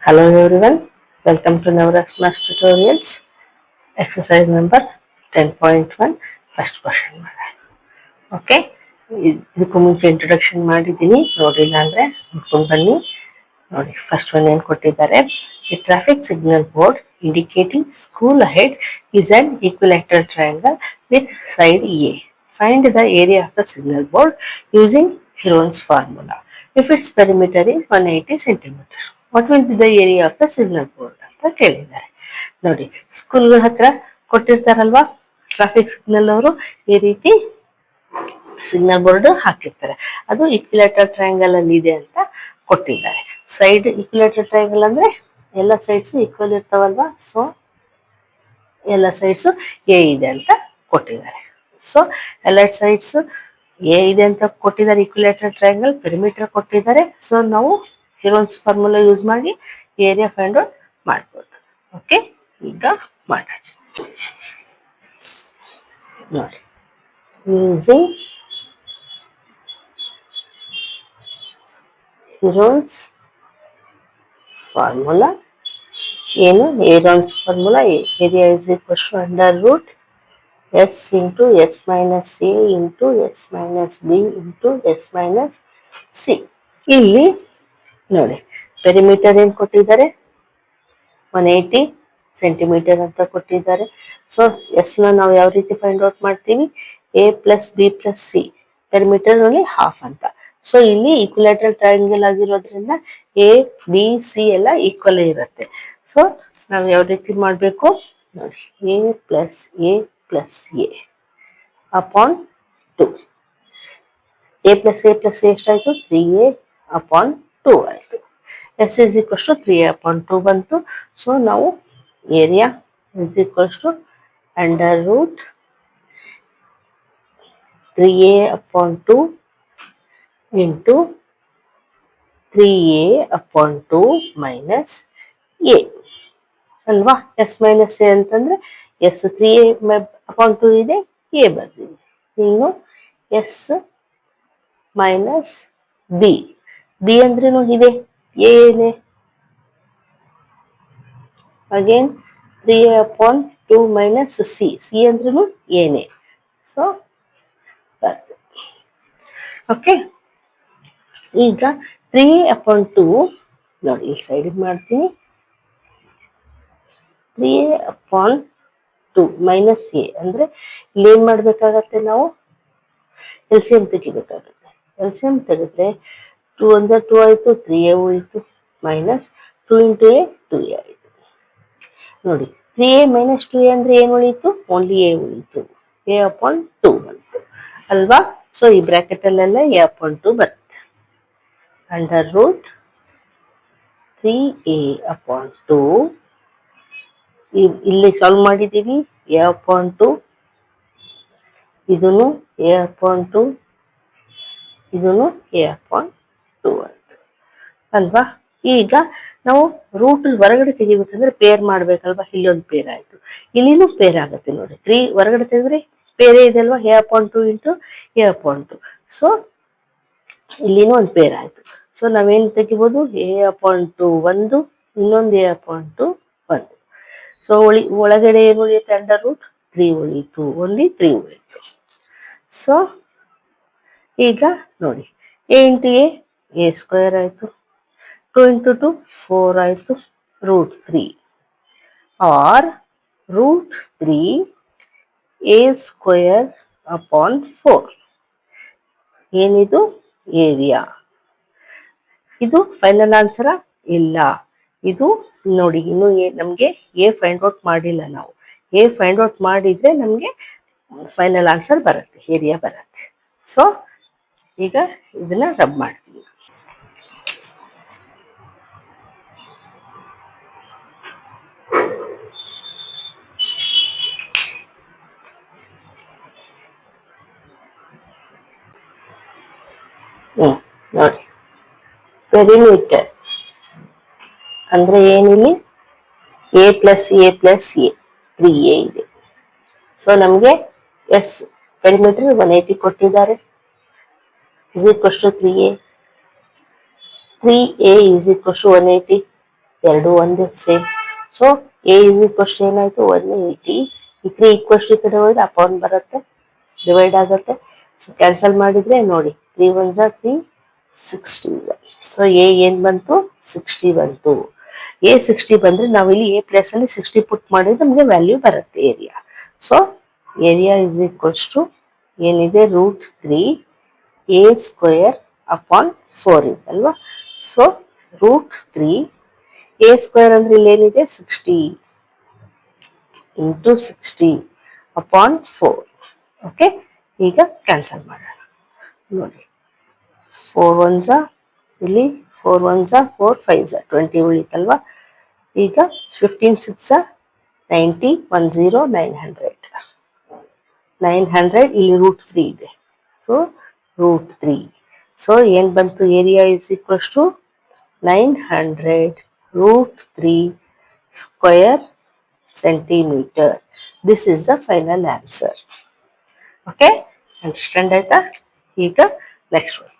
Hello everyone, welcome to Navras Math Tutorials. Exercise number 10.1 first question ಮಾಡ. Okay, ಇದಕ್ಕೂ ಮುಂಚೆ introduction ಮಾಡಿದ್ದೀನಿ, ನೋಡಿಲ್ಲ ಅಂದರೆ ನೋಡ್ಕೊಂಡು ಬನ್ನಿ. ನೋಡಿ, ಫಸ್ಟ್ ಒನ್ ಏನು ಕೊಟ್ಟಿದ್ದಾರೆ. The traffic signal board indicating school ahead is an equilateral triangle with side A. Find the area of the signal board using Heron's formula. If its perimeter is 180 centimeter, what will be the area of the signal board ಅಂತ ಕೇಳಿದ್ದಾರೆ. ನೋಡಿ, ಸ್ಕೂಲ್ಗಳ ಹತ್ರ ಕೊಟ್ಟಿರ್ತಾರಲ್ವಾ traffic signal ಅವರು, ಈ ರೀತಿ signal board ಹಾಕಿರ್ತಾರೆ. ಅದು ಈಕ್ವಿಲ್ಯಾಟರಲ್ triangle ಅಲ್ಲಿ ಇದೆ ಅಂತ ಕೊಟ್ಟಿದ್ದಾರೆ. ಸೈಡ್ ಈಕ್ವಿಲ್ಯಾಟರಲ್ ಟ್ರಯಾಂಗಲ್ ಅಂದ್ರೆ ಎಲ್ಲ ಸೈಡ್ಸ್ ಈಕ್ವಲ್ ಇರ್ತಾವಲ್ವಾ, ಸೊ ಎಲ್ಲ ಸೈಡ್ಸ್ ಎ ಇದೆ ಅಂತ ಕೊಟ್ಟಿದ್ದಾರೆ. ಸೊ ಎಲ್ಲ ಸೈಡ್ಸ್ ಎ ಇದೆ ಅಂತ ಕೊಟ್ಟಿದ್ದಾರೆ. ಈಕ್ವಿಲ್ಯಾಟರಲ್ ಟ್ರಯಾಂಗಲ್ ಪೆರಿಮೀಟರ್ ಕೊಟ್ಟಿದ್ದಾರೆ. ಸೊ ನಾವು ಹಿರೋನ್ಸ್ ಫಾರ್ಮುಲಾ ಯೂಸ್ ಮಾಡಿ ಏರಿಯಾ ಫೈಂಡ್ ಔಟ್ ಮಾಡ್ಬೋದು. ಓಕೆ, ಈಗ ಮಾಡೋಣ ನೋಡಿ. Using Heron's formula. ಏನು Heron's formula? Area is equal to under root S into S minus A into S minus B into S minus C. ಇಲ್ಲಿ ನೋಡಿ, perimeter ಏನು ಕೊಟ್ಟಿದ್ದಾರೆ, 180 ಸೆಂಟಿಮೀಟರ್ ಅಂತ ಕೊಟ್ಟಿದ್ದಾರೆ. ಸೊ ಎಸ್ ನ ನಾವು ಯಾವ ರೀತಿ ಫೈಂಡ್ ಔಟ್ ಮಾಡ್ತೀವಿ? A plus B plus C, perimeter ಅಲ್ಲಿ ಹಾಫ್ ಅಂತ. ಸೊ ಇಲ್ಲಿ ಈಕ್ವಿಲ್ಯಾಟರಲ್ ಟ್ರಯಾಂಗಲ್ ಆಗಿರೋದ್ರಿಂದ ಎ ಬಿ ಸಿ ಎಲ್ಲ ಈಕ್ವಲ್ ಇರುತ್ತೆ. ಸೊ ನಾವು ಯಾವ ರೀತಿ ಮಾಡಬೇಕು ನೋಡಿ, A plus A plus A upon 2. A plus A plus A ಎಷ್ಟಾಯಿತು? 3a ಅಪಾನ್ 2 ಆಯಿತು. S is equals to 3a upon 2 ಬಂತು. ಸೊ ನಾವು area is equals to under root 3a upon 2 into 3a upon 2 minus A ಅಲ್ವಾ. S minus A ಅಂತಂದ್ರೆ S 3a upon 2 ಇದೆ, A ಬರ್ತೀವಿ. ಇನ್ನು S minus B, B ಅಂದ್ರೇನು ಇದೆ, A ಏನೇ, again 3a upon 2 minus C, C ಅಂದ್ರೇನು ಏನೇ. ಸೊ ಬರ್ತೀವಿ. ಓಕೆ, ಈಗ 3a ಅಪಾನ್ 2 ನೋಡಿ, ಈ ಸೈಡ್ ಮಾಡ್ತೀನಿ. 3a ಅಪಾನ್ 2 ಮೈನಸ್ ಎ ಅಂದ್ರೆ ಇಲ್ಲಿ ಏನ್ ಮಾಡ್ಬೇಕಾಗತ್ತೆ, ನಾವು ಎಲ್ ಸಿ ಎಂ ತೆಗಿಬೇಕಾಗುತ್ತೆ. ಎಲ್ ಸಿ ಎಂ ತೆಗೆದ್ರೆ 2 ಅಂದ್ರೆ 2 ಆಯ್ತು, 3a ಉಳಿತು, ಮೈನಸ್ 2 ಇಂಟು ಎ 2a ಆಯ್ತು. ನೋಡಿ, 3a ಮೈನಸ್ 2a ಅಂದ್ರೆ ಏನ್ ಉಳಿತು? ಓನ್ಲಿ ಎ ಉಳಿತು, ಎ ಅಪಾನ್ 2 ಬಂತು ಅಲ್ವಾ. ಸೊ ಈ ಬ್ರಾಕೆಟ್ ಅಲ್ಲೆಲ್ಲ ಎ ಅಪಾನ್ 2 ಬರುತ್ತೆ. ಅಂಡರ್ ರೂಟ್ 3a ಅಪಾನ್ 2, ಇಲ್ಲಿ ಸಾಲ್ವ್ ಮಾಡಿದ್ದೀವಿ. ಎ ಅಪಾನ್ 2, ಇದನ್ನು ಎ ಅಪಾನ್ 2, ಇದನ್ನು ಎ ಅಪಾನ್ 2 ಆಯ್ತು ಅಲ್ವಾ. ಈಗ ನಾವು ರೂಟ್ ಹೊರಗಡೆ ತೆಗಿಬೇಕಂದ್ರೆ ಪೇರ್ ಮಾಡ್ಬೇಕಲ್ವಾ. ಇಲ್ಲೊಂದು ಪೇರ್ ಆಯ್ತು, ಇಲ್ಲಿನೂ ಪೇರ್ ಆಗುತ್ತೆ ನೋಡಿ. 3 ಹೊರಗಡೆ ತೆಗೆದ್ರೆ ಪೇರೇ ಇದೆ ಅಲ್ವಾ, A upon 2 into A upon 2. So ಇಲ್ಲಿನೂ ಒಂದು ಪೇರ್ ಆಯ್ತು. ಸೊ ನಾವೇನು ತೆಗಿಬೋದು, ಎ ಅಪಾನ್ 2 ಒಂದು, ಇನ್ನೊಂದು ಎ ಅಪಾನ್ 2 ಒಂದು. ಸೊ ಒಳಗಡೆ ಏನು ಉಳಿಯುತ್ತೆ? ಅಂಡರ್ ರೂಟ್ 3 ಉಳಿಯಿತು, ಓನ್ಲಿ 3 ಉಳಿಯಿತು. ಸೊ ಈಗ ನೋಡಿ, ಎ ಇಂಟು ಎ ಸ್ಕ್ವೇರ್ ಆಯಿತು, 2 ಇಂಟು 2 4 ಆಯಿತು, root 3 or root 3 A square upon 4. ಏನಿದು? ಏರಿಯಾ. ಇದು ಫೈನಲ್ ಆನ್ಸರಾ? ಇಲ್ಲ, ಇದು ನೋಡಿ, ಇನ್ನು ನಮಗೆ ಎ ಫೈಂಡ್ ಔಟ್ ಮಾಡಿಲ್ಲ ನಾವು. ಎ ಫೈಂಡ್ ಔಟ್ ಮಾಡಿದ್ರೆ ನಮಗೆ ಫೈನಲ್ ಆನ್ಸರ್ ಬರುತ್ತೆ, ಏರಿಯಾ ಬರುತ್ತೆ. ಸೊ ಈಗ ಇದನ್ನ ರಬ್ ಮಾಡ್ತೀವಿ. ನೋಡಿ, ಪೆರಿಮೀಟರ್ ಅಂದ್ರೆ ಏನಿಲ್ಲಿ A plus A plus A 3a ಇದೆ. ಸೊ ನಮಗೆ ಎಸ್ ಪೆರಿಮೀಟರ್ 180 ಕೊಟ್ಟಿದ್ದಾರೆ, is equals to 3a. 3a is equals to 180. ಎರಡು ಒಂದೇ same. So A is equals to ಏನಾಯ್ತು 180. ಈ 3 ಈಕ್ವಸ್ ಟು ಈ ಕಡೆ ಹೋದ್ರೆ ಅಪಾನ್ ಬರುತ್ತೆ, ಡಿವೈಡ್ ಆಗುತ್ತೆ. ಸೊ ಕ್ಯಾನ್ಸಲ್ ಮಾಡಿದ್ರೆ ನೋಡಿ 3 1 3 60. ಸೊ ಎ ಏನ್ ಬಂತು 60 ಬಂತು. ಎ 60 ಬಂದ್ರೆ ನಾವು ಇಲ್ಲಿ ಎ ಪ್ಲೇಸ್ ಅಲ್ಲಿ 60 ಪುಟ್ ಮಾಡಿದ್ರೆ ನಮಗೆ ವ್ಯಾಲ್ಯೂ ಬರುತ್ತೆ area. So area is equals to ಏನಿದೆ √3 ಎ ಸ್ಕ್ವೇರ್ ಅಪಾನ್ 4 ಇದೆ ಅಲ್ವಾ. ಸೊ √3 ಎ ಸ್ಕ್ವೇರ್ ಅಂದ್ರೆ ಇಲ್ಲಿ ಏನಿದೆ 60 ಇಂಟು 60 ಅಪಾನ್ 4. ಓಕೆ, ಈಗ ಕ್ಯಾನ್ಸಲ್ ಮಾಡೋಣ. ನೋಡಿ 4 1 ಇಲ್ಲಿ 4 1 4 5 20 ಉಳಿತಲ್ವಾ. ಈಗ 15 6 90 10 900 900 ಇಲ್ಲಿ √3 ಇದೆ. ಸೊ √3. ಸೊ ಏನ್ ಬಂತು area is equals to 900 √3 square centimetre. This is the final answer. Okay, understand ಆಯ್ತಾ? ಈಗ ನೆಕ್ಸ್ಟ್ ಒನ್.